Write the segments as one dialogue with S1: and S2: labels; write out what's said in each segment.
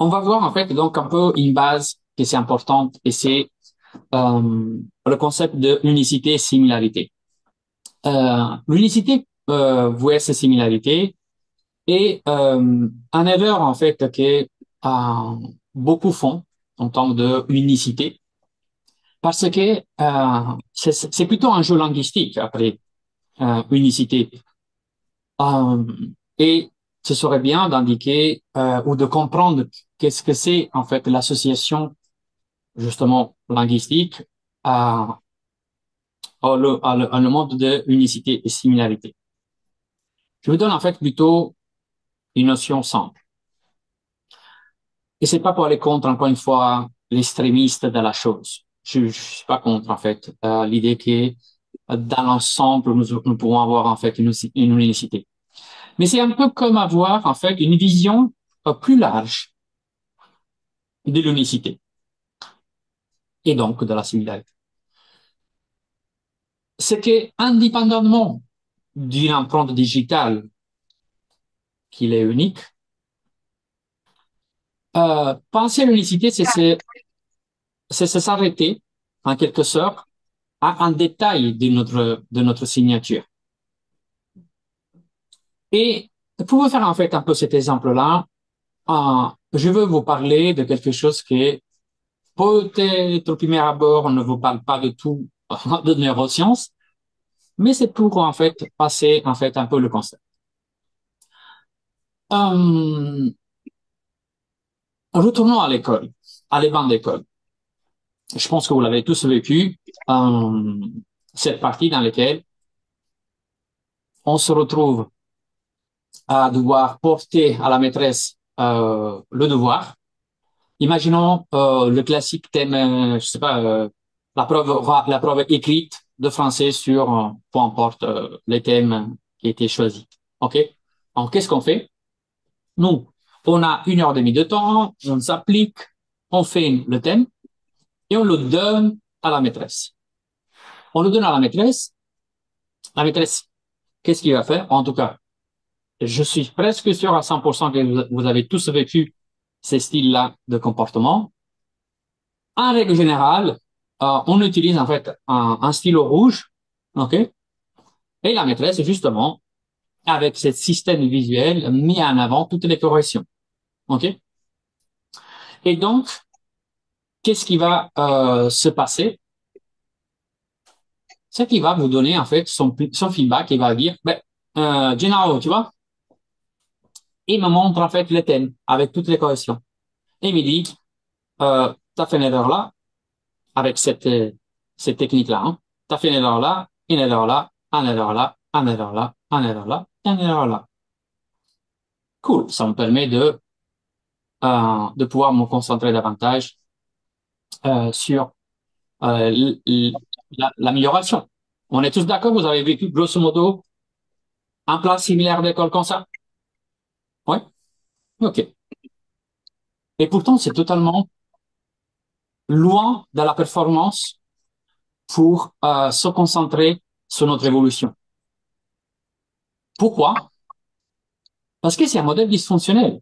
S1: On va voir en fait donc un peu une base qui c'est importante et c'est le concept de unicité et similarité. L'unicité vs similarité est un erreur en fait que beaucoup font en tant de unicité parce que c'est plutôt un jeu linguistique après unicité. Euh, et ce serait bien d'indiquer ou de comprendre qu'est-ce que c'est en fait l'association justement linguistique à le monde de unicité et similarité. Je vous donne en fait plutôt une notion simple. Et c'est pas pour aller contre, encore une fois, l'extrémiste de la chose. Je suis pas contre en fait l'idée que dans l'ensemble nous pouvons avoir en fait une unicité. Mais c'est un peu comme avoir en fait une vision plus large de l'unicité et donc de la similarité. C'est que indépendamment d'une empreinte digitale qu'il est unique, penser à l'unicité, c'est s'arrêter en quelque sorte à un détail de notre signature. Et pour vous faire en fait un peu cet exemple-là, je veux vous parler de quelque chose qui peut-être au premier abord on ne vous parle pas de tout de neurosciences, mais c'est pour en fait passer en fait un peu le concept. Euh, Retournons à l'école, à les bancs d'école. Je pense que vous l'avez tous vécu, euh, cette partie dans laquelle on se retrouve à devoir porter à la maîtresse le devoir. Imaginons le classique thème, je sais pas, la preuve écrite de français sur, peu importe les thèmes qui étaient choisis. OK? Donc, qu'est-ce qu'on fait? Nous, on a 1 heure et demie de temps, on s'applique, on fait le thème et on le donne à la maîtresse. On le donne à la maîtresse, qu'est-ce qu'il va faire? En tout cas, je suis presque sûr à 100% que vous avez tous vécu ces styles-là de comportement. En règle générale, on utilise en fait un stylo rouge, ok? Et la maîtresse, justement, avec ce système visuel, met en avant toutes les corrections, ok? Et donc, qu'est-ce qui va se passer? C'est qu'il va vous donner en fait son feedback et va dire, ben, Gennaro, tu vois, il me montre en fait le thème avec toutes les corrections. Et il me dit, tu as fait une erreur là, avec cette technique-là. Hein. Tu as fait une erreur là, une erreur là, une erreur là, une erreur là, une erreur là. Cool, ça me permet de pouvoir me concentrer davantage sur l'amélioration. On est tous d'accord, vous avez vécu grosso modo un plan similaire d'école comme ça? Oui? OK. Et pourtant, c'est totalement loin de la performance pour se concentrer sur notre évolution. Pourquoi? Parce que c'est un modèle dysfonctionnel.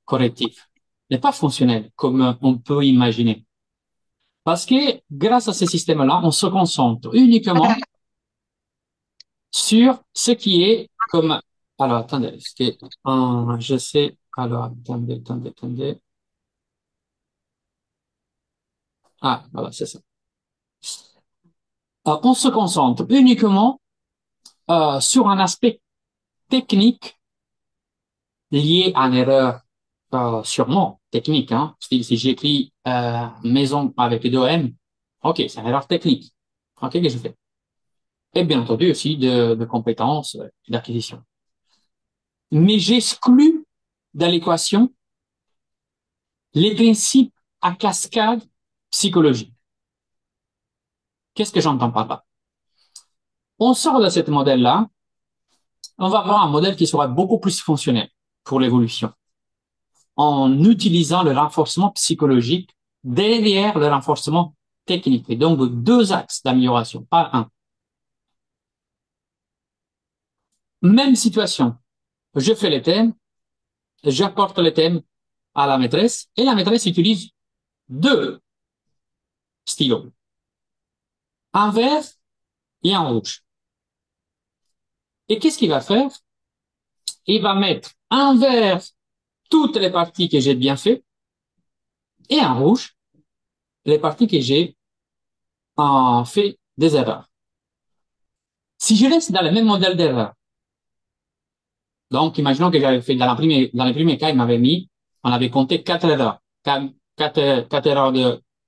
S1: Correctif n'est pas fonctionnel comme on peut imaginer. Parce que grâce à ces systèmes-là, on se concentre uniquement sur ce qui est comme... Alors, attendez, je sais... Alors, attendez. Ah, voilà, c'est ça. On se concentre uniquement sur un aspect technique lié à une erreur sûrement technique. Hein. Si j'écris maison avec deux M, ok, c'est une erreur technique. Ok, que je fais. Et bien entendu aussi de compétences d'acquisition. Mais j'exclus de l'équation les principes à cascade psychologique. Qu'est-ce que j'entends par là? On sort de ce modèle-là, on va avoir un modèle qui sera beaucoup plus fonctionnel pour l'évolution, en utilisant le renforcement psychologique derrière le renforcement technique. Et donc, deux axes d'amélioration, pas un. Même situation. Je fais les thèmes, j'apporte les thèmes, à la maîtresse et la maîtresse utilise deux stylos, un vert et un rouge. Et qu'est-ce qu'il va faire? Il va mettre un vert toutes les parties que j'ai bien fait et un rouge les parties que j'ai fait des erreurs. Si je laisse dans le même modèle d'erreur, donc imaginons que j'avais fait dans les premiers cas, il m'avait mis, on avait compté quatre erreurs, quatre erreurs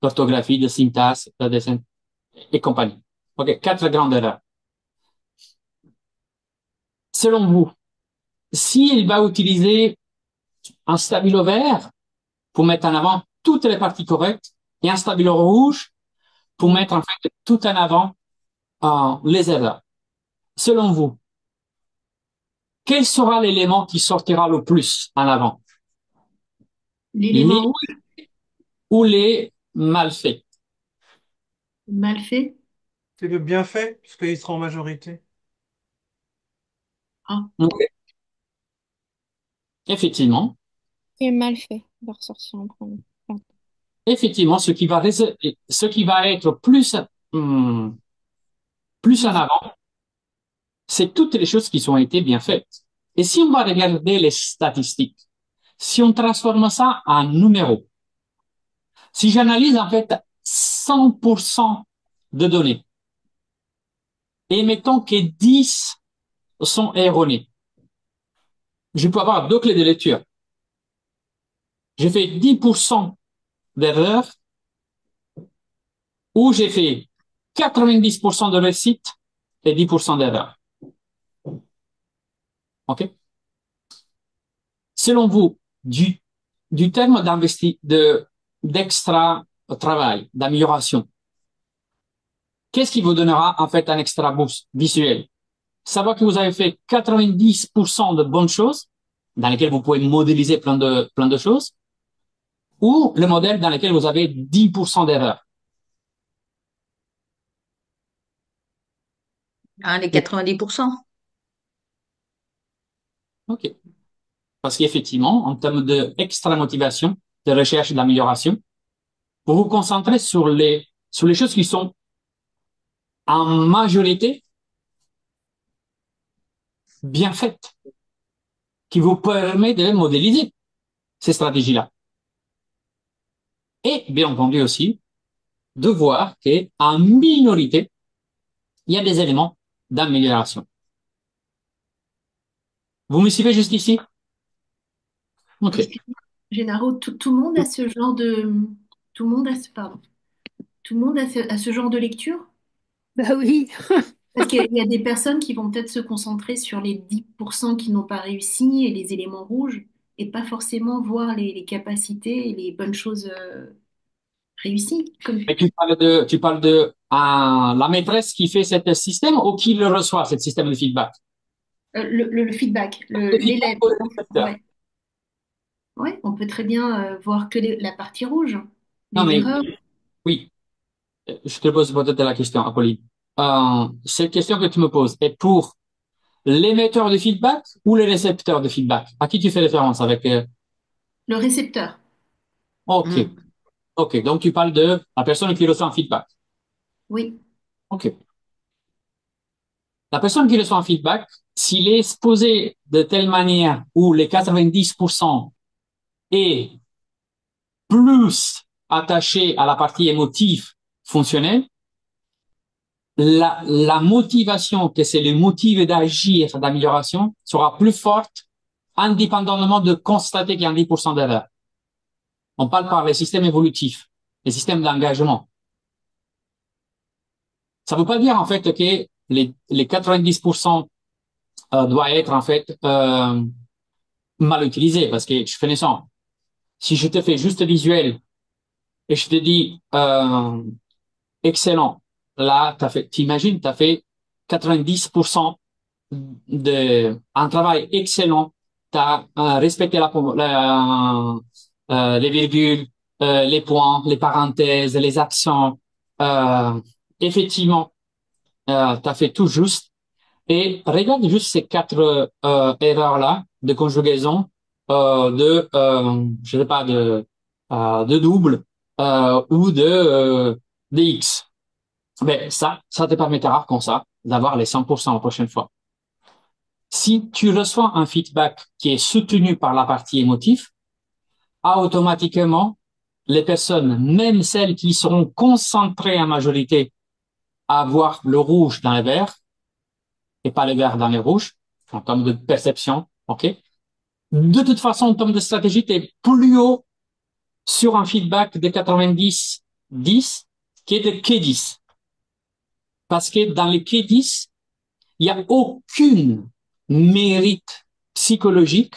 S1: d'orthographie, de syntaxe, de dessin et compagnie. OK, quatre grandes erreurs. Selon vous, s'il va utiliser un stabilo vert pour mettre en avant toutes les parties correctes et un stabilo rouge pour mettre en fait tout en avant les erreurs. Selon vous, quel sera l'élément qui sortira le plus en avant? Les
S2: L'élément rouge,
S1: ou les mal faits?
S2: mal fait.
S3: C'est le bienfait, puisqu'il sera en majorité.
S2: Ah,
S1: Okay. Effectivement,
S4: Qui est mal fait de ressortir en premier. Pardon.
S1: effectivement, ce qui va être hum, plus en avant, c'est toutes les choses qui ont été bien faites. Et si on va regarder les statistiques, si on transforme ça en numéros, si j'analyse en fait 100% de données, et mettons que 10 sont erronés, je peux avoir deux clés de lecture. J'ai fait 10% d'erreurs ou j'ai fait 90% de réussite et 10% d'erreurs. OK? Selon vous, du terme d'extra travail, d'amélioration, qu'est-ce qui vous donnera en fait un extra boost visuel? Savoir que vous avez fait 90% de bonnes choses, dans lesquelles vous pouvez modéliser plein de choses, ou le modèle dans lequel vous avez 10% d'erreurs.
S5: Hein, les 90%.
S1: OK. Parce qu'effectivement, en termes d'extra motivation, de recherche d'amélioration, vous vous concentrez sur les choses qui sont en majorité bien faites, qui vous permettent de modéliser ces stratégies-là. Et bien entendu aussi, de voir qu'en minorité, il y a des éléments d'amélioration. Vous me suivez juste ici? OK.
S2: excuse-moi, Gennaro, tout le monde a ce genre de, tout le monde a ce, pardon, tout le monde a ce genre de lecture?
S4: Bah oui.
S2: Parce qu'il y a des personnes qui vont peut-être se concentrer sur les 10% qui n'ont pas réussi et les éléments rouges et pas forcément voir les capacités et les bonnes choses réussies. Comme...
S1: Et tu parles de la maîtresse qui fait ce système ou qui le reçoit, ce système de feedback?
S2: Le feedback,
S1: Le feedback
S2: l'élève.
S1: au récepteur.
S2: Ouais. Ouais, on peut très bien voir que la partie rouge,
S1: Non,
S2: les
S1: mais
S2: erreurs.
S1: oui, je te pose peut-être la question, Apolline. Cette question que tu me poses est pour l'émetteur de feedback ou le récepteur de feedback? À qui tu fais référence avec
S2: Le récepteur.
S1: OK,
S5: Mm.
S1: OK. Donc tu parles de la personne qui reçoit un feedback.
S2: Oui.
S1: OK. La personne qui reçoit un feedback, s'il est exposé de telle manière où les 90% est plus attaché à la partie émotive fonctionnelle, la motivation que c'est le motif d'agir, d'amélioration, sera plus forte indépendamment de constater qu'il y a un 10% d'erreur. On parle par les systèmes évolutifs, les systèmes d'engagement. Ça ne veut pas dire en fait que les 90% doivent être en fait mal utilisés parce que je fais naissance. Si je te fais juste visuel et je te dis excellent, là t'imagines, t'as fait 90% un travail excellent, t'as respecté les virgules, les points, les parenthèses, les accents. Euh, effectivement, tu as fait tout juste. Et regarde juste ces quatre erreurs-là de conjugaison je sais pas, de double ou de X. Mais ça te permettra comme ça d'avoir les 100% la prochaine fois. Si tu reçois un feedback qui est soutenu par la partie émotive, automatiquement, les personnes, même celles qui seront concentrées en majorité à voir le rouge dans le vert et pas le vert dans le rouge, en termes de perception, ok? De toute façon, en termes de stratégie, tu es plus haut sur un feedback de 90-10 qui est de K10. Parce que dans les K10, il n'y a aucune mérite psychologique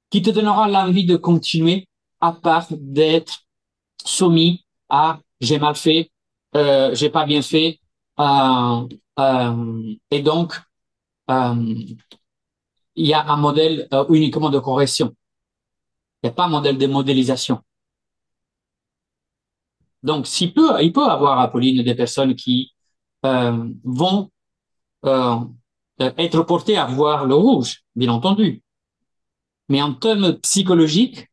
S1: qui te donnera l'envie de continuer à part d'être soumis à j'ai mal fait, j'ai pas bien fait, et donc il y a un modèle uniquement de correction. Il n'y a pas un modèle de modélisation. Donc, il peut avoir, Apolline, des personnes qui vont euh, être portées à voir le rouge, bien entendu. Mais en termes psychologiques,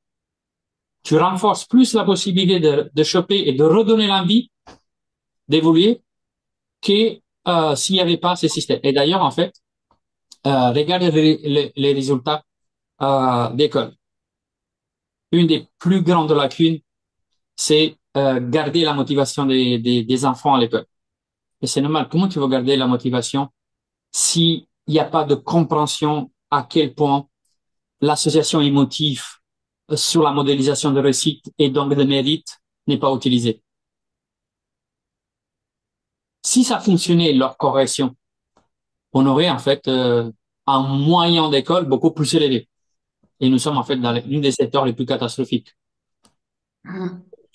S1: tu renforces plus la possibilité de choper et de redonner l'envie d'évoluer que s'il n'y avait pas ces systèmes. Et d'ailleurs, en fait, regardez les résultats d'école. Une des plus grandes lacunes, c'est garder la motivation des enfants à l'école. Et c'est normal. Comment tu veux garder la motivation s'il n'y a pas de compréhension à quel point l'association émotive sur la modélisation de réussite et donc de mérite n'est pas utilisée? Si ça fonctionnait, leur correction, on aurait en fait un moyen d'école beaucoup plus élevé. Et nous sommes en fait dans l'une des secteurs les plus catastrophiques.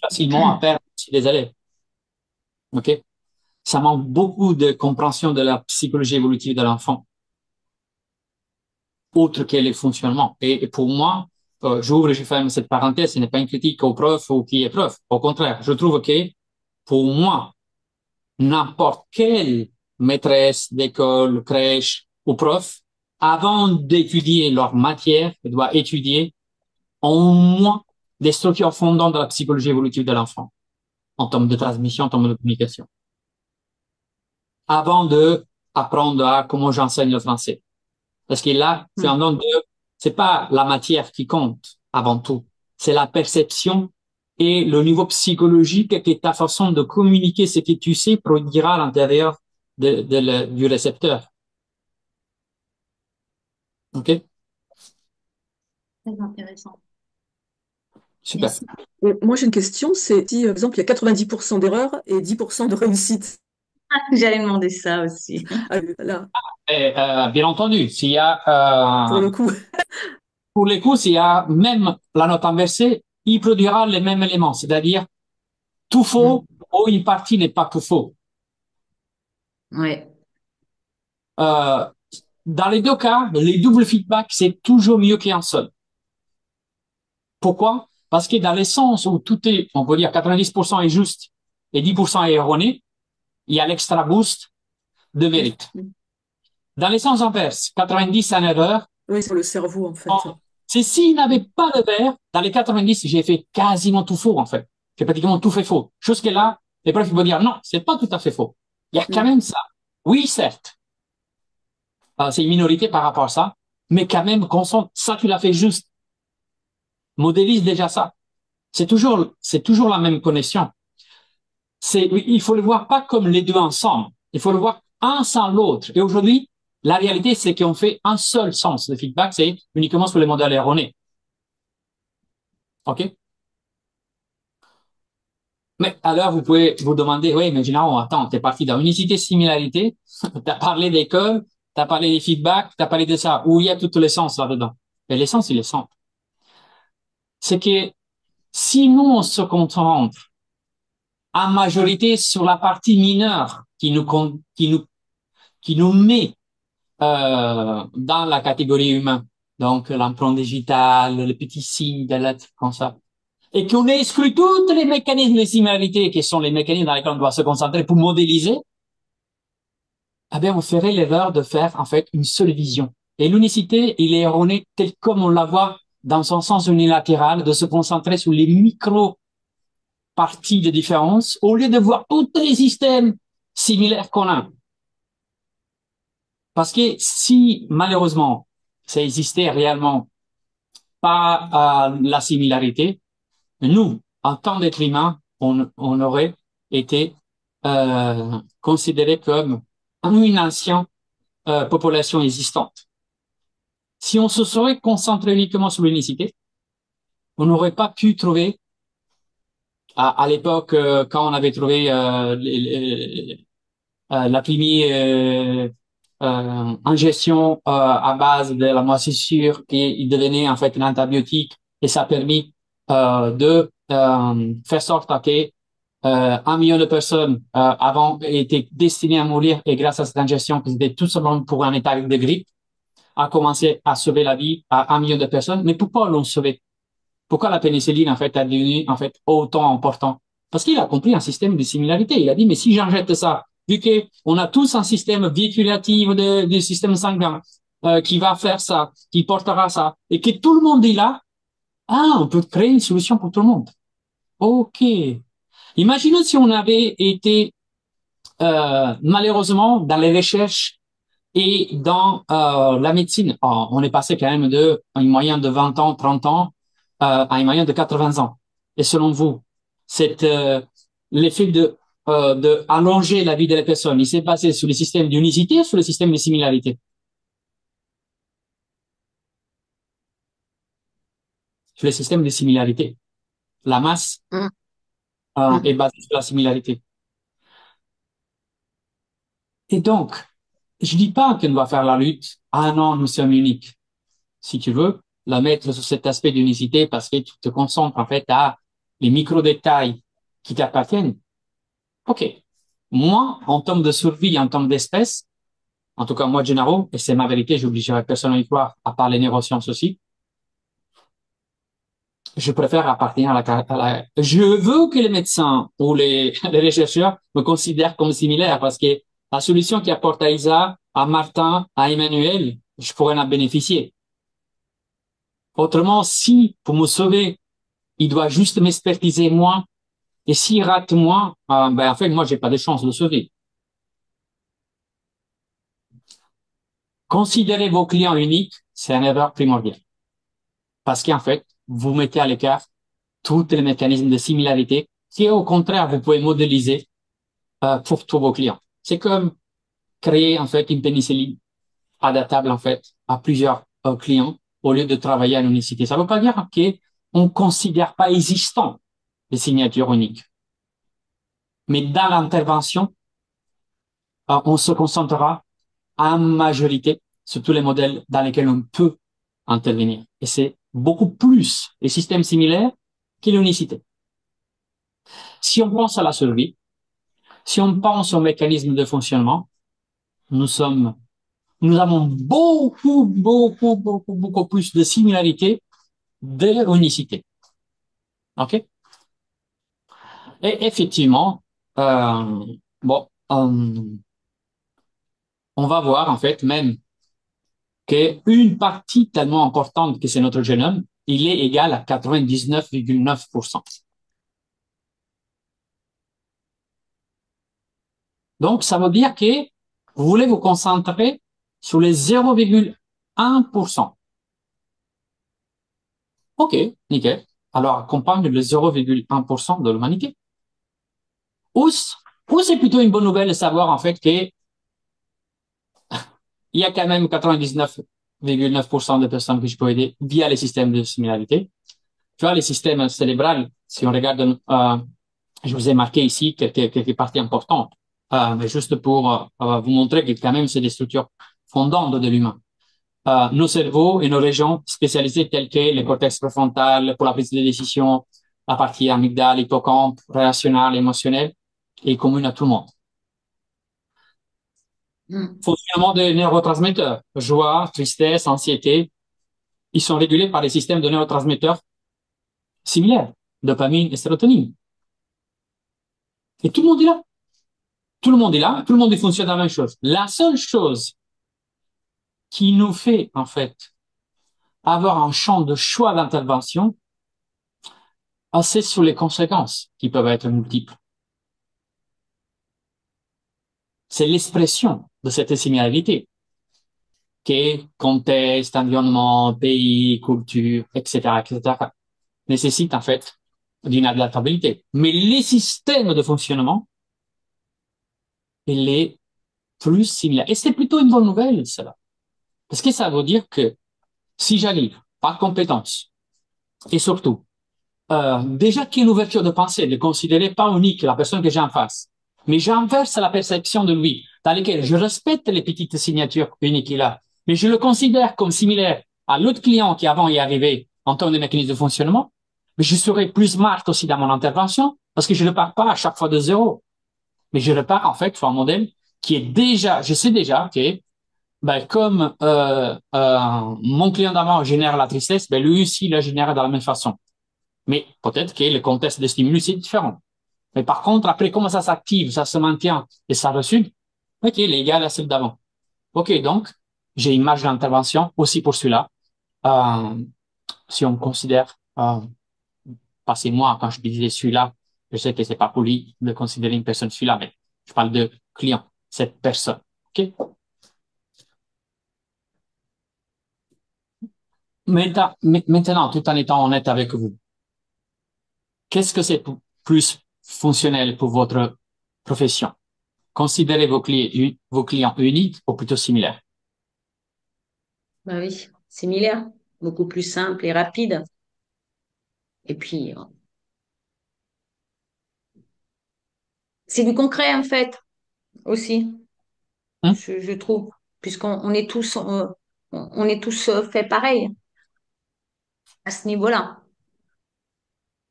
S1: Facilement à perdre aussi des élèves. OK? Ça manque beaucoup de compréhension de la psychologie évolutive de l'enfant, autre que les fonctionnements. Et pour moi, j'ouvre et je ferme cette parenthèse, ce n'est pas une critique au prof ou qui est prof. Au contraire, je trouve que pour moi, n'importe quelle maîtresse d'école, crèche ou prof, avant d'étudier leur matière, doit étudier au moins des structures fondantes de la psychologie évolutive de l'enfant, en termes de transmission, en termes de communication, avant de apprendre à comment j'enseigne le français. Parce que là, c'est pas la matière qui compte avant tout, c'est la perception et le niveau psychologique que ta façon de communiquer ce que tu sais produira à l'intérieur du récepteur. OK?
S2: Très intéressant.
S1: Super.
S2: Merci.
S5: Moi, j'ai une question, c'est si, par exemple, il y a 90% d'erreurs et 10% de réussite.
S6: J'allais demander ça aussi.
S5: Là,
S1: Et, bien entendu, s'il y a,
S5: pour le coup.
S1: pour les coups, s'il y a même la note inversée, il produira les mêmes éléments, c'est-à-dire tout faux ou une partie n'est pas tout faux.
S6: Ouais.
S1: Euh, Dans les deux cas, les doubles feedbacks, c'est toujours mieux qu'un seul. Pourquoi? Parce que dans le sens où tout est, on peut dire 90% est juste et 10% est erroné, il y a l'extra boost de mérite. Dans le sens inverse, 90 en erreur,
S5: Oui, sur le cerveau, en fait.
S1: c'est s'il n'avait pas de vert, dans les 90, j'ai fait quasiment tout faux, en fait. J'ai pratiquement tout fait faux. Chose que là, les profs vont dire, non, c'est pas tout à fait faux. Il y a quand même ça. Oui, certes. C'est une minorité par rapport à ça, mais quand même, concentre, ça, tu l'as fait juste. Modélise déjà ça. C'est toujours la même connexion. Il faut le voir pas comme les deux ensemble. Il faut le voir un sans l'autre. Et aujourd'hui, la réalité, c'est qu'on fait un seul sens de feedback, c'est uniquement sur les modèles erronés. OK? Mais alors, vous pouvez vous demander, oui, mais généralement, attends, t'es parti dans unicité, similarité, t'as parlé d'école, t'as parlé des feedbacks, t'as parlé de ça, où il y a tous les sens là-dedans. Et l'essence, il est simple. C'est que si nous, on se concentre en majorité sur la partie mineure qui nous met dans la catégorie humain, donc l'empreinte digitale, le petit signe de l'être comme ça, et qu'on exclut tous les mécanismes de similarité qui sont les mécanismes dans lesquels on doit se concentrer pour modéliser, eh bien, on ferait l'erreur de faire, en fait, une seule vision. Et l'unicité, il est erroné tel comme on la voit dans son sens unilatéral, de se concentrer sur les micro-parties de différence au lieu de voir tous les systèmes similaires qu'on a. Parce que si, malheureusement, ça existait réellement pas la similarité, nous, en tant d'être humain, on aurait été considérés comme une ancienne population existante. Si on se serait concentré uniquement sur l'unicité, on n'aurait pas pu trouver, à l'époque, quand on avait trouvé la chimie en gestion à base de la moisissure, qui devenait en fait un antibiotique, et ça a permis de faire sorte que 1 million de personnes avant étaient destinées à mourir, et grâce à cette ingestion, qui était tout simplement pour un état de grippe, a commencé à sauver la vie à 1 million de personnes. Mais pourquoi l'ont sauvé? Pourquoi la pénicilline, en fait, a devenu, en fait, autant important? Parce qu'il a compris un système de similarité. Il a dit, mais si j'injecte ça, vu qu'on a tous un système véhiculatif du système sanguin, qui va faire ça, qui portera ça, et que tout le monde est là, on peut créer une solution pour tout le monde. OK. Imaginons si on avait été, malheureusement, dans les recherches et dans la médecine, on est passé quand même de une moyenne de 20 ans, 30 ans, à une moyenne de 80 ans. Et selon vous, l'effet de allonger la vie de la personne, il s'est basé sur le système d'unicité ou sur le système de similarité? Sur le système de similarité. La masse est basée sur la similarité. Et donc, je dis pas qu'on doit faire la lutte. Ah non, nous sommes uniques. Si tu veux, la mettre sur cet aspect d'unicité parce que tu te concentres en fait à les micro-détails qui t'appartiennent. OK. Moi, en termes de survie, en termes d'espèce, en tout cas moi, Gennaro, et c'est ma vérité, j'obligerai personne à y croire, à part les neurosciences aussi, je préfère appartenir Je veux que les médecins ou les chercheurs me considèrent comme similaire parce que la solution qui apporte à Isa, à Martin, à Emmanuel, je pourrais en bénéficier. Autrement, si, pour me sauver, il doit juste m'expertiser moi, et s'il rate moi, en fait, moi, j'ai pas de chance de le sauver. Considérez vos clients uniques, c'est une erreur primordiale. Parce qu'en fait, vous mettez à l'écart tous les mécanismes de similarité qui, au contraire, vous pouvez modéliser pour tous vos clients. C'est comme créer, en fait, une pénicilline adaptable, en fait, à plusieurs clients au lieu de travailler en unicité. Ça ne veut pas dire qu'on ne considère pas existant les signatures uniques. Mais dans l'intervention, on se concentrera en majorité sur tous les modèles dans lesquels on peut intervenir. Et c'est beaucoup plus les systèmes similaires que l'unicité. Si on pense à la survie, si on pense au mécanisme de fonctionnement, nous avons beaucoup plus de similarités de unicité. OK? Et effectivement, bon, on va voir en fait même qu'une partie tellement importante que c'est notre génome, il est égal à 99,9%. Donc, ça veut dire que vous voulez vous concentrer sur les 0,1%. OK, nickel. Alors, accompagne le 0,1% de l'humanité. Ou c'est plutôt une bonne nouvelle de savoir en fait que il y a quand même 99,9% de personnes que je peux aider via les systèmes de similarité. Tu vois, les systèmes cérébrales, si on regarde, je vous ai marqué ici quelques parties importantes, mais juste pour vous montrer que quand même c'est des structures fondantes de l'humain. Nos cerveaux et nos régions spécialisées telles que le cortex préfrontal pour la prise de décision, la partie amygdale, hippocampe, relationnel, émotionnel, est commune à tout le monde. Fonctionnement des neurotransmetteurs, joie, tristesse, anxiété, ils sont régulés par des systèmes de neurotransmetteurs similaires, dopamine et sérotonine. Et tout le monde est là. Tout le monde est là, tout le monde fonctionne la même chose. La seule chose qui nous fait, en fait, avoir un champ de choix d'intervention assez sur les conséquences qui peuvent être multiples. C'est l'expression de cette similarité qui est contexte, environnement, pays, culture, etc., nécessite en fait d'une adaptabilité. Mais les systèmes de fonctionnement, il est plus similaire. Et c'est plutôt une bonne nouvelle, cela. Parce que ça veut dire que si j'arrive par compétence, et surtout, déjà qu'il y a une ouverture de pensée, de considérer pas unique la personne que j'ai en face, mais j'inverse la perception de lui, dans laquelle je respecte les petites signatures uniques qu'il a, mais je le considère comme similaire à l'autre client qui avant est arrivé en termes de mécanisme de fonctionnement, mais je serai plus smart aussi dans mon intervention, parce que je ne pars pas à chaque fois de zéro, mais je repars en fait sur un modèle qui est déjà, je sais déjà que ben, comme mon client d'avant génère la tristesse, ben, lui aussi la génère de la même façon. Mais peut-être que le contexte de stimulus est différent. Mais par contre, après, comment ça s'active, ça se maintient et ça reçu, ok, il est égal à celle d'avant. Ok, donc, j'ai une marge d'intervention aussi pour celui-là. Euh, si on considère, passez-moi, quand je disais celui-là, je sais que c'est pas poli de considérer une personne celui-là, mais je parle de client, cette personne. Ok? Maintenant, tout en étant honnête avec vous, qu'est-ce que c'est plus fonctionnel pour votre profession? Considérez vos clients uniques ou plutôt similaires.
S6: Bah oui, similaire, beaucoup plus simple et rapide. Et puis, c'est du concret en fait aussi,
S1: Hein?
S6: je trouve, puisqu'on on est tous fait pareil à ce niveau-là.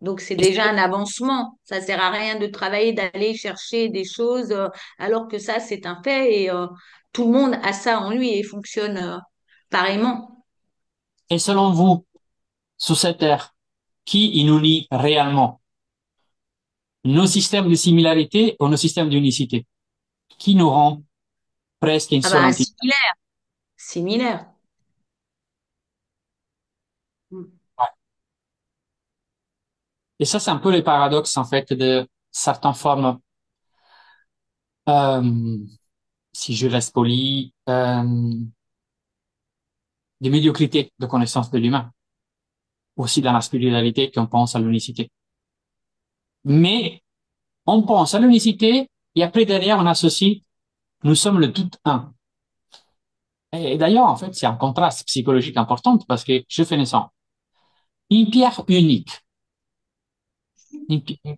S6: Donc, c'est déjà un avancement. Ça sert à rien de travailler, d'aller chercher des choses, alors que ça, c'est un fait et tout le monde a ça en lui et fonctionne pareillement.
S1: Et selon vous, sous cette ère, qui nous unit réellement? Nos systèmes de similarité ou nos systèmes d'unicité? Qui nous rend presque une
S6: Ah
S1: seule
S6: bah,
S1: entité?
S6: similaire, similaire. Mm.
S1: Et ça, c'est un peu le paradoxe, en fait, de certaines formes, euh, si je reste poli, de médiocrité de connaissance de l'humain. Aussi dans la spiritualité qu'on pense à l'unicité. Mais on pense à l'unicité et après, derrière, on associe, nous sommes le tout un. Et d'ailleurs, en fait, c'est un contraste psychologique important parce que je fais naissance. Une pierre unique,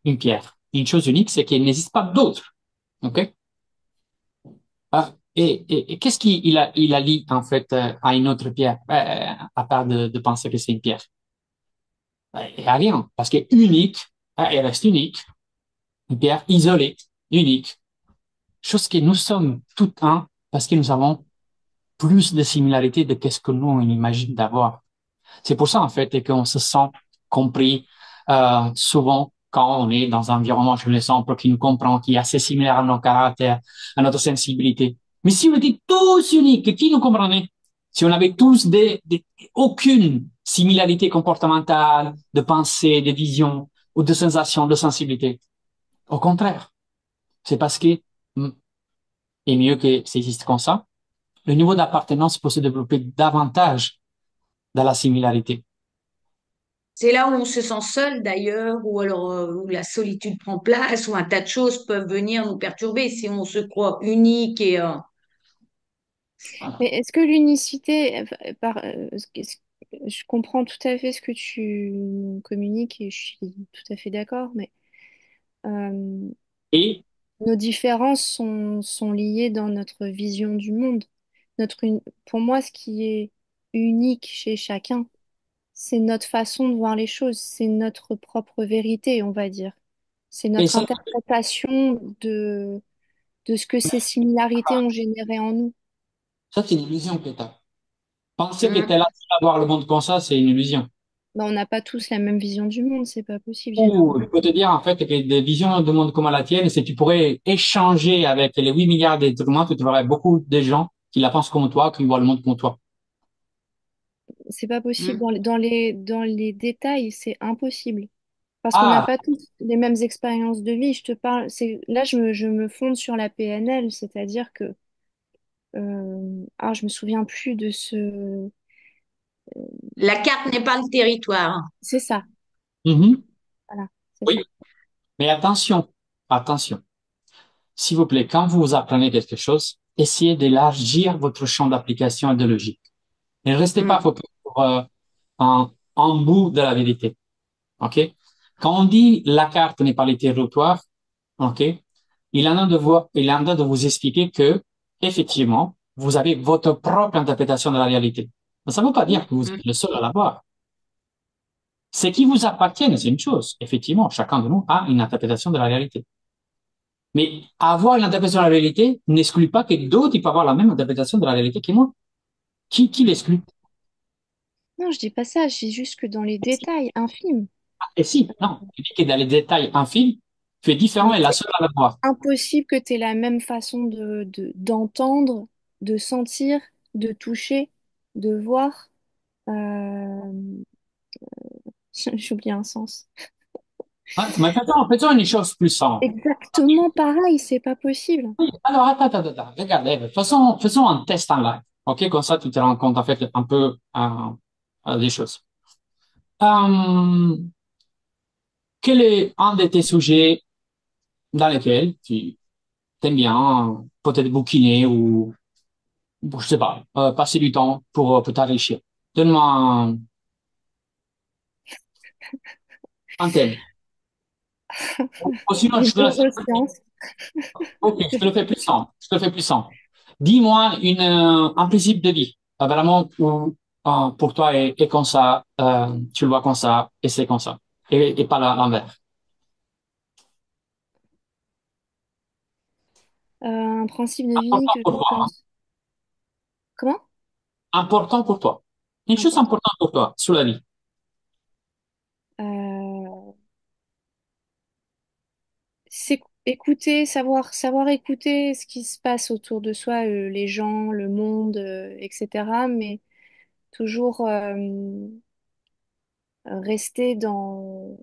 S1: une pierre, une chose unique, c'est qu'il n'existe pas d'autre. OK? Et qu'est-ce qu'il a lié, en fait, à une autre pierre, à part de penser que c'est une pierre? Il n'y a rien, parce que unique, elle reste unique, une pierre isolée, unique. Chose que nous sommes tout un parce que nous avons plus de similarités de qu'est-ce que nous on imagine d'avoir. C'est pour ça, en fait, qu'on se sent compris souvent quand on est dans un environnement, je le sens, qui nous comprend, qui est assez similaire à nos caractères, à notre sensibilité. Mais si on était tous uniques, qui nous comprenait? Si on avait tous aucune similarité comportementale, de pensée, de vision, ou de sensation, de sensibilité. Au contraire. C'est parce que, et mieux que ça existe comme ça, le niveau d'appartenance peut se développer davantage dans la similarité.
S6: C'est là où on se sent seul d'ailleurs, ou alors où la solitude prend place, où un tas de choses peuvent venir nous perturber si on se croit unique et
S1: Voilà.
S4: Mais est-ce que l'unicité, je comprends tout à fait ce que tu communiques et je suis tout à fait d'accord, mais euh,
S1: Et,
S4: nos différences sont liées dans notre vision du monde. Pour moi, ce qui est unique chez chacun, c'est notre façon de voir les choses, c'est notre propre vérité, on va dire. C'est
S1: et
S4: notre
S1: ça,
S4: interprétation de ce que ces similarités ont généré en nous.
S1: ça c'est une illusion que tu as. Penser que tu es
S6: hum,
S1: là à voir le monde comme ça, c'est une illusion.
S4: Ben, on n'a pas tous la même vision du monde, c'est pas possible, j'ai
S1: Ou
S4: l'impression.
S1: je peux te dire en fait que des visions de monde comme la tienne, c'est que tu pourrais échanger avec les 8 milliards d'êtres humains, tu trouverais beaucoup de gens qui la pensent comme toi, qui voient le monde comme toi.
S4: c'est pas possible.
S6: Hmm.
S4: Dans les détails, c'est impossible. Parce qu'on n'a
S1: Ah,
S4: pas tous les mêmes expériences de vie. Je te parle, là, je me fonde sur la PNL, c'est-à-dire que, je me souviens plus de ce,
S6: La carte n'est pas le territoire.
S4: c'est ça,
S1: mhm,
S4: voilà, c'est
S1: oui,
S4: ça.
S1: mais attention, attention. S'il vous plaît, quand vous apprenez quelque chose, essayez d'élargir votre champ d'application et de logique. Ne restez pas
S6: Hmm.
S1: focus sur un bout de la vérité. OK? Quand on dit la carte n'est pas le territoire, OK? Il en a de vous expliquer que, effectivement, vous avez votre propre interprétation de la réalité. Mais ça ne veut pas dire que vous
S6: Hmm.
S1: êtes le seul à l'avoir. Ce qui vous appartient, c'est une chose. Effectivement, chacun de nous a une interprétation de la réalité. Mais avoir une interprétation de la réalité n'exclut pas que d'autres peuvent avoir la même interprétation de la réalité que moi. Qui l'exclut?
S4: Non, je dis pas ça, je dis juste que dans les détails infimes.
S1: Et si, non, tu dis que dans les détails infimes, tu es différent
S4: Mais
S1: et la
S4: c'est
S1: seule à l'avoir.
S4: impossible que tu aies la même façon d'entendre, de sentir, de toucher, de voir. Euh, j'ai oublié un sens.
S1: Hein, mais faisons une chose plus simple.
S4: Exactement pareil, c'est pas possible.
S1: Oui, alors, attends. Regarde, Eve, faisons un test en live. OK, comme ça, tu te rends compte, en fait, un peu des choses. Euh, quel est un de tes sujets dans lesquels tu aimes bien peut-être bouquiner ou, je sais pas, passer du temps pour t'enrichir? Donne-moi un thème. Ou sinon,
S4: Les neurosciences.
S1: ok, je te le fais plus simple. Je te le fais plus simple. Dis-moi un principe de vie, vraiment où pour toi est comme ça, tu le vois comme ça et c'est comme ça et pas l'envers.
S4: Un principe de vie
S1: Important
S4: que je
S1: pour
S4: vois
S1: toi,
S4: comme...
S1: hein.
S4: Comment?
S1: Important pour toi. Une chose
S4: Important.
S1: importante pour toi sur la vie.
S4: Euh, c'est écouter, savoir écouter ce qui se passe autour de soi, les gens, le monde, etc. Mais toujours rester dans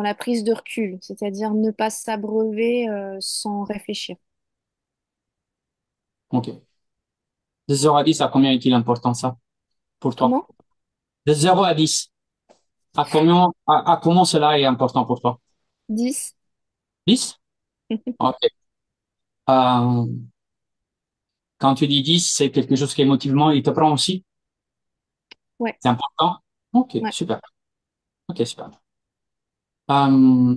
S4: la prise de recul, c'est-à-dire ne pas s'abreuver sans réfléchir.
S1: Ok. De 0 à 10, à combien est-il important ça pour toi?
S4: Comment?
S1: De 0 à 10, à comment cela est important pour toi?
S4: 10.
S1: 10? Ok. Euh, quand tu dis 10, c'est quelque chose qui émotivement, il te prend aussi?
S4: Ouais,
S1: C'est important? Ok,
S4: ouais.
S1: super. Ok, super. Euh,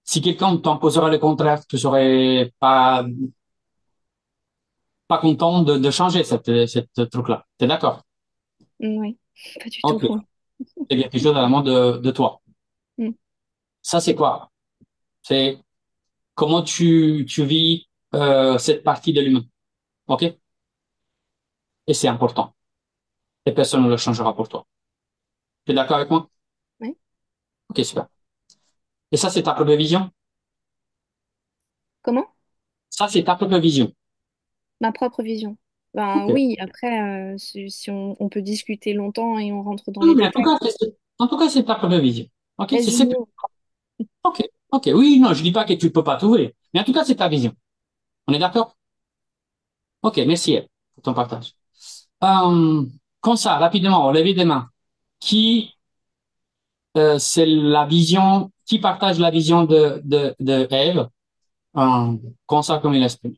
S1: si quelqu'un t'imposera le contraire, tu serais pas content de changer cette truc-là. T'es d'accord?
S4: Ouais, pas du tout.
S1: Ok. C'est quelque chose à la mode de toi.
S4: Mm.
S1: Ça, c'est quoi? C'est comment tu vis cette partie de l'humain. Ok? Et c'est important. Et personne ne le changera pour toi. Tu es d'accord avec moi?
S4: Ouais.
S1: Ok, super. Et ça, c'est ta propre vision?
S4: Comment?
S1: Ça, c'est ta propre vision.
S4: Ma propre vision. Ben
S1: Ok.
S4: oui, après, si on peut discuter longtemps et on rentre dans
S1: Oui,
S4: les
S1: mais en tout
S4: détails.
S1: cas, en tout cas, c'est ta propre vision. Ok? C'est
S4: Vas-y,
S1: c'est
S4: no.
S1: ok. Ok. Oui, non, je dis pas que tu peux pas trouver. Mais en tout cas, c'est ta vision. On est d'accord? Ok, merci Eve, pour ton partage. Euh, comme ça, rapidement, au lever des mains. Qui c'est la vision, qui partage la vision de Eve, comme ça comme il l'exprime.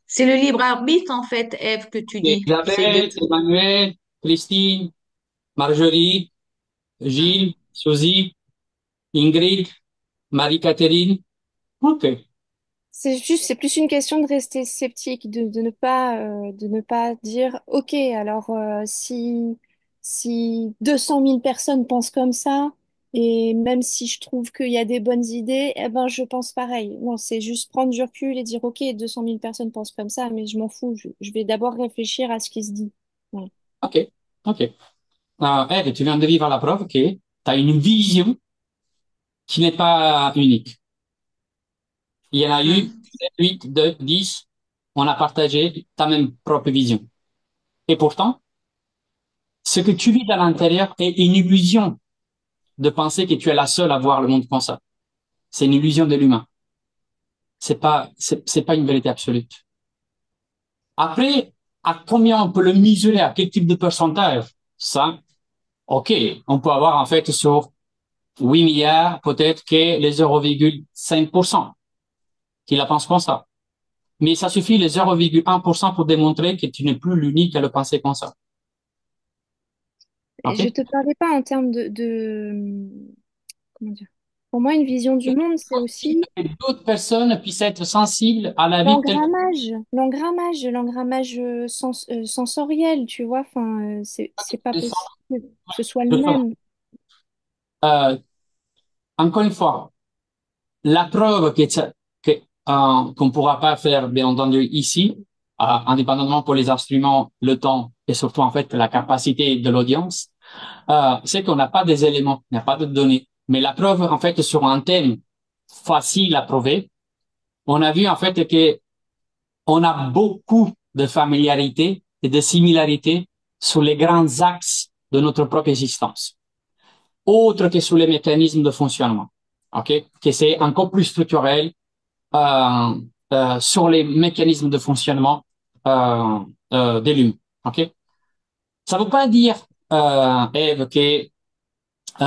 S6: C'est le libre arbitre, en fait, Ève, que tu dis. C'est de...
S1: Isabelle, Emmanuel, Christine, Marjorie, Gilles, Suzy, Ingrid, Marie-Catherine. Ok,
S4: C'est juste, c'est plus une question de rester sceptique, de ne pas dire, OK, alors si 200 000 personnes pensent comme ça, et même si je trouve qu'il y a des bonnes idées, eh ben je pense pareil. Non, c'est juste prendre du recul et dire, OK, 200 000 personnes pensent comme ça, mais je m'en fous, je vais d'abord réfléchir à ce qui se dit. Ouais.
S1: ok, ok. Eve, tu viens de vivre la preuve que tu as une vision qui n'est pas unique. Il y en a eu
S6: Hmm.
S1: 8, 2, 10. on a partagé ta même propre vision. Et pourtant, ce que tu vis à l'intérieur est une illusion de penser que tu es la seule à voir le monde comme ça. C'est une illusion de l'humain. C'est pas une vérité absolue. Après, à combien on peut le mesurer, à quel type de pourcentage? Ça, ok, on peut avoir en fait sur 8 milliards, peut-être que les 0,5% qui la pensent comme ça. Mais ça suffit les 0,1% pour démontrer que tu n'es plus l'unique à le penser comme ça.
S4: Et je
S1: Ok?
S4: te parlais pas en termes comment dire? Pour moi, une vision du monde, c'est aussi
S1: Et d'autres personnes puissent être sensibles à la vie telle
S4: l'engrammage sensoriel, tu vois. Enfin, c'est pas
S1: que
S4: possible que ce soit le
S1: je sens.
S4: même.
S1: Euh, encore une fois, la preuve qu'on ne pourra pas faire, bien entendu, ici, indépendamment pour les instruments, le temps et surtout, en fait, la capacité de l'audience, c'est qu'on n'a pas des éléments, il n'y a pas de données. Mais la preuve, en fait, sur un thème facile à prouver, on a vu, en fait, que on a beaucoup de familiarité et de similarité sur les grands axes de notre propre existence, autre que sur les mécanismes de fonctionnement. OK? Que c'est encore plus structurel, euh, sur les mécanismes de fonctionnement de l'humain. Ok. Ça ne veut pas dire, Eve, que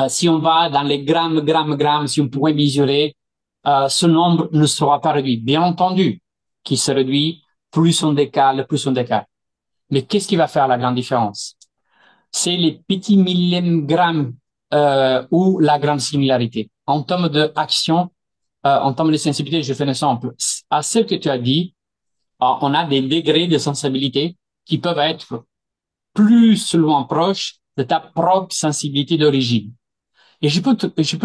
S1: si on va dans les grammes, si on pourrait mesurer, ce nombre ne sera pas réduit. Bien entendu, qui se réduit, plus on décale, plus on décale. Mais qu'est-ce qui va faire la grande différence? C'est les petits millième grammes ou la grande similarité. En termes d'action, en termes de sensibilité, je fais un exemple. À ce que tu as dit, on a des degrés de sensibilité qui peuvent être plus loin proches de ta propre sensibilité d'origine. Et je peux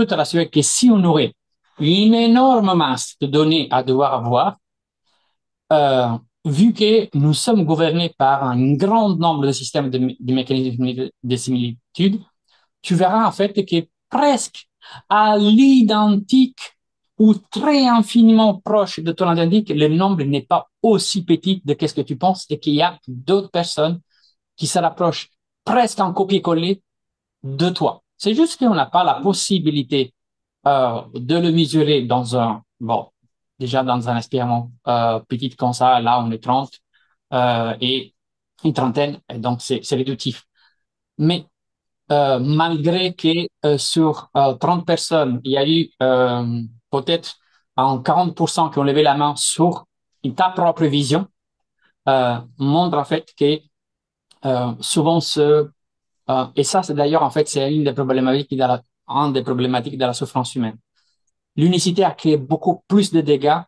S1: te rassurer que si on aurait une énorme masse de données à devoir avoir, euh, vu que nous sommes gouvernés par un grand nombre de systèmes de mécanismes de similitude, tu verras en fait que presque à l'identique ou très infiniment proche de ton identique, le nombre n'est pas aussi petit de qu'est-ce que tu penses et qu'il y a d'autres personnes qui se rapprochent presque en copier-coller de toi. C'est juste qu'on n'a pas la possibilité de le mesurer dans déjà dans un expériment petit comme ça, là on est 30 et une trentaine, et donc c'est réductif. Mais malgré que sur 30 personnes, il y a eu peut-être en 40% qui ont levé la main sur ta propre vision, montre en fait que souvent et ça c'est d'ailleurs en fait c'est une des problématiques de la souffrance humaine. L'unicité a créé beaucoup plus de dégâts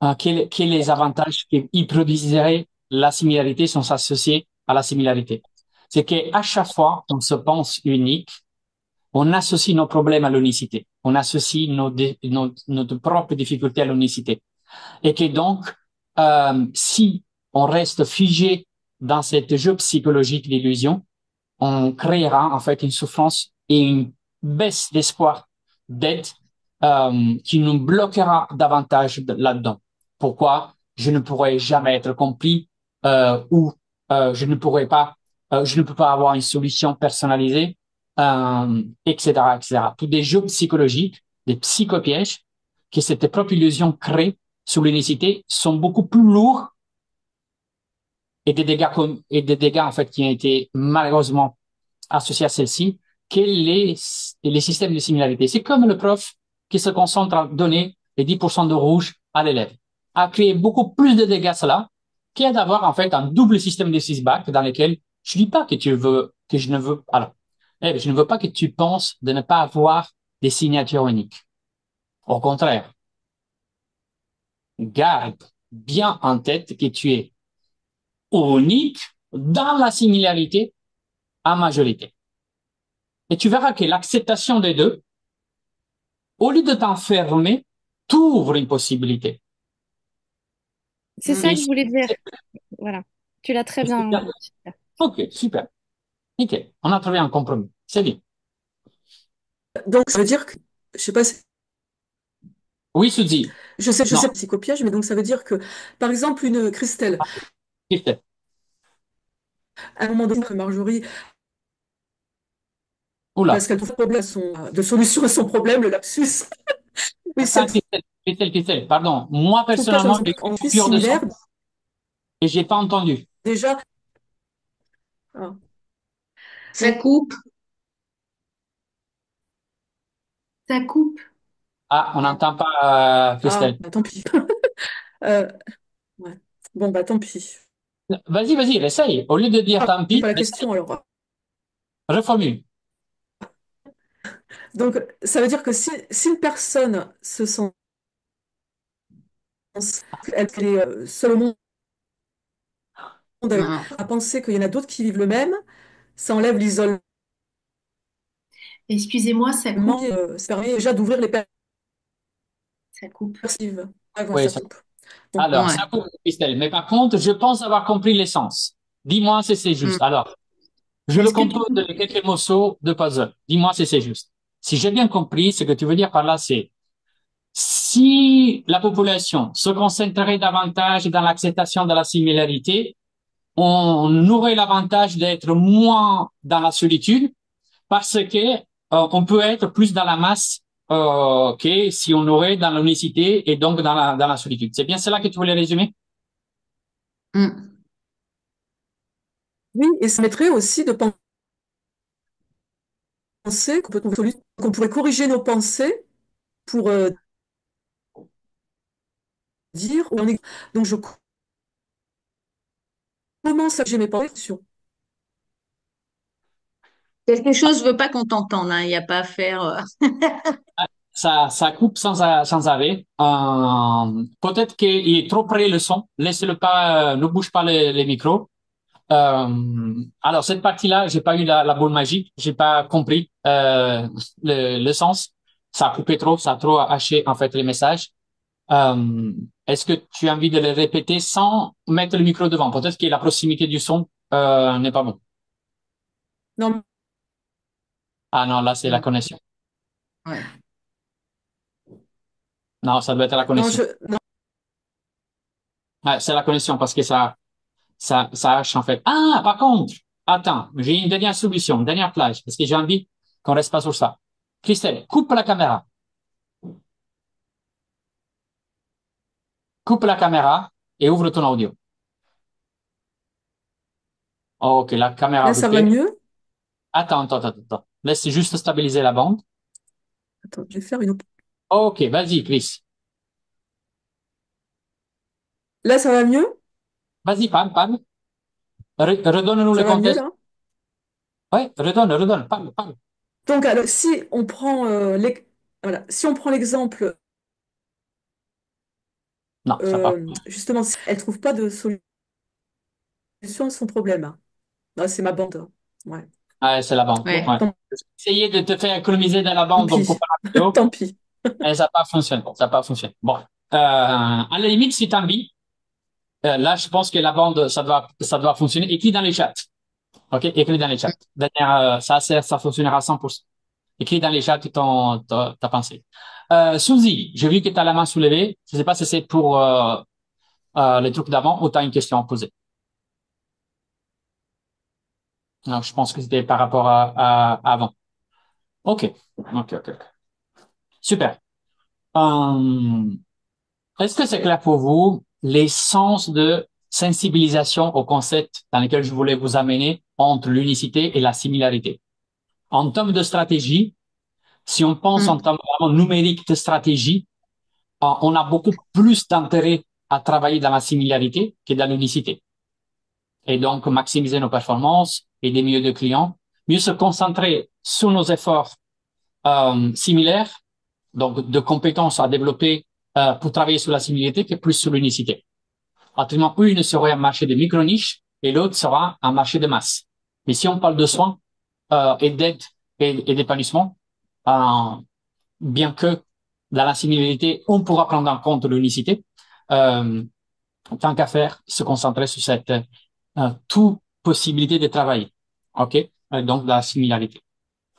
S1: que les avantages qu'il produisaient. La similarité sont associés à la similarité. C'est qu'à chaque fois qu'on se pense unique, on associe nos problèmes à l'unicité. On associe notre propre difficulté à l'unicité. Et que donc, si on reste figé dans cette jeu psychologique d'illusion, on créera en fait une souffrance et une baisse d'espoir d'aide qui nous bloquera davantage là-dedans. Pourquoi je ne pourrai jamais être compris ou je ne peux pas avoir une solution personnalisée, etc., etc. Tous des jeux psychologiques, des psychopièges que cette propre illusion crée sur l'unicité sont beaucoup plus lourds et des dégâts en fait qui ont été malheureusement associés à celle-ci que les systèmes de similarité. C'est comme le prof qui se concentre à donner les 10% de rouge à l'élève. A créé beaucoup plus de dégâts cela qu'à d'avoir en fait un double système de feedback dans lequel je dis pas que que je ne veux, alors, je ne veux pas que tu penses de ne pas avoir des signatures uniques. Au contraire, garde bien en tête que tu es unique dans la similarité en majorité. Et tu verras que l'acceptation des deux, au lieu de t'enfermer, t'ouvre une possibilité.
S4: C'est ça
S1: Et
S4: que je voulais dire. Voilà. Tu l'as très
S1: c'est
S4: bien.
S1: bien. Ok, super. Nickel. On a trouvé un compromis. C'est bien.
S5: Donc, ça veut dire que, je sais pas,
S1: Oui, Suzy.
S5: Je
S1: Non,
S5: sais psychopiège, mais donc ça veut dire que, par exemple, une Christelle,
S1: Christelle.
S5: à un moment donné, Marjorie,
S1: Oula.
S5: parce qu'elle trouve pas de solution à son problème, le lapsus. Oui, si
S1: Attends,
S5: elle
S1: Christelle, pardon. Moi,
S5: trouve pas, par
S1: personnellement, j'ai
S5: exemple,
S1: eu
S5: en
S1: une
S5: Suisse
S1: coupure de son
S5: similaire,
S1: et j'ai pas entendu.
S5: déjà, ah,
S6: Ça
S5: donc,
S6: coupe.
S2: Ça coupe.
S1: Ah, on n'entend pas Christelle.
S5: bah, tant pis. Euh, ouais. Bon, bah tant pis.
S1: Vas-y, essaye. Au lieu de dire tant
S5: C'est
S1: pis,
S5: pas la
S1: essaye.
S5: question alors.
S1: Reformule.
S5: Donc, ça veut dire que si une personne se sent, elle est seule au monde
S6: Non.
S5: à penser qu'il y en a d'autres qui vivent le même, ça enlève l'isolement
S2: Excusez-moi, ça coupe.
S5: et ça permet déjà d'ouvrir les
S2: Ça coupe.
S5: perspectives. Ah, voilà,
S1: Oui,
S5: ça
S1: ça.
S5: coupe. Bon,
S1: Alors,
S6: Ouais.
S1: ça coupe, Christelle. Mais par contre, je pense avoir compris l'essence. Dis-moi si c'est
S6: Mm.
S1: juste. Alors, je le
S2: Est-ce que tu
S1: compose de quelques morceaux de puzzle. Dis-moi si c'est juste. Si j'ai bien compris, ce que tu veux dire par là, c'est si la population se concentrerait davantage dans l'acceptation de la similarité, on aurait l'avantage d'être moins dans la solitude parce que on peut être plus dans la masse que si on aurait dans l'unicité et donc dans la solitude. C'est bien cela que tu voulais résumer?
S6: Mm.
S5: oui, et ça mettrait aussi de penser qu'on peut trouver une solution, qu'on pourrait corriger nos pensées pour dire où on est. Donc, je commence à j'ai mes pensées.
S6: Quelque chose ne veut pas qu'on t'entende, hein. Il n'y a pas à faire.
S1: Ça coupe sans arrêt. Peut-être qu'il est trop près le son. Laissez-le pas, ne bouge pas les micros. Alors cette partie-là, j'ai pas eu la boule magique, j'ai pas compris le sens. Ça a coupé trop, ça a trop haché en fait les messages. Euh, Est-ce que tu as envie de le répéter sans mettre le micro devant? Peut-être que la proximité du son n'est pas bon.
S5: Non,
S1: Ah non, là c'est la
S6: Mm.
S1: connexion.
S6: Ouais.
S1: Non, ça doit être la
S5: non,
S1: connexion.
S5: non,
S1: Ouais, c'est la connexion parce que ça hache en fait. Ah, par contre, attends, j'ai une dernière solution, une dernière plage, parce que j'ai envie qu'on reste pas sur ça. Christelle, coupe la caméra. Coupe la caméra et ouvre ton audio. Ok, la caméra
S5: là, ça va
S1: occupée.
S5: mieux.
S1: Attends. Laisse juste stabiliser la bande.
S5: Attends, je vais faire une autre.
S1: Ok, vas-y, Chris.
S5: Là, ça va mieux?
S1: Vas-y, Pam. Redonne-nous le
S5: Ça va mieux,
S1: contexte.
S5: là?
S1: Ouais, redonne. Pam.
S5: Donc, alors, si on prend voilà, si on prend l'exemple,
S1: Non, ça va.
S5: justement, si elle trouve pas de solution à son problème. Ah, c'est ma bande. Ouais.
S1: Ouais, c'est la bande.
S6: Ouais.
S1: Ouais.
S5: Tant,
S1: Essayez de te faire économiser dans la
S5: tant
S1: bande, donc coupe
S5: pis.
S1: la vidéo,
S5: Tant pis.
S1: et ça n'a pas fonctionné. Ça n'a pas fonctionné. Bon. À la limite, si tu as envie, là, je pense que la bande, ça doit fonctionner. Écris dans les chats. OK? Écris dans les chats. Dernière, ça fonctionnera à 100%. Écris dans les chats ta pensée. Suzy, j'ai vu que tu as la main soulevée. Je ne sais pas si c'est pour les trucs d'avant ou tu as une question à poser. Non, je pense que c'était par rapport à avant. OK. Super. Euh, Est-ce que c'est clair pour vous l'essence de sensibilisation au concept dans lequel je voulais vous amener entre l'unicité et la similarité? En termes de stratégie, si on pense en
S6: Mm.
S1: termes vraiment numériques de stratégie, on a beaucoup plus d'intérêt à travailler dans la similarité que dans l'unicité. Et donc, maximiser nos performances, aider mieux de clients, mieux se concentrer sur nos efforts similaires, donc de compétences à développer pour travailler sur la similarité que plus sur l'unicité. Actuellement, une serait un marché de micro-niche et l'autre sera un marché de masse. Mais si on parle de soins et d'aide et d'épanouissement, euh, bien que dans la similarité, on pourra prendre en compte l'unicité, euh, tant qu'à faire, se concentrer sur cette toute possibilité de travailler. OK? Donc, la similarité.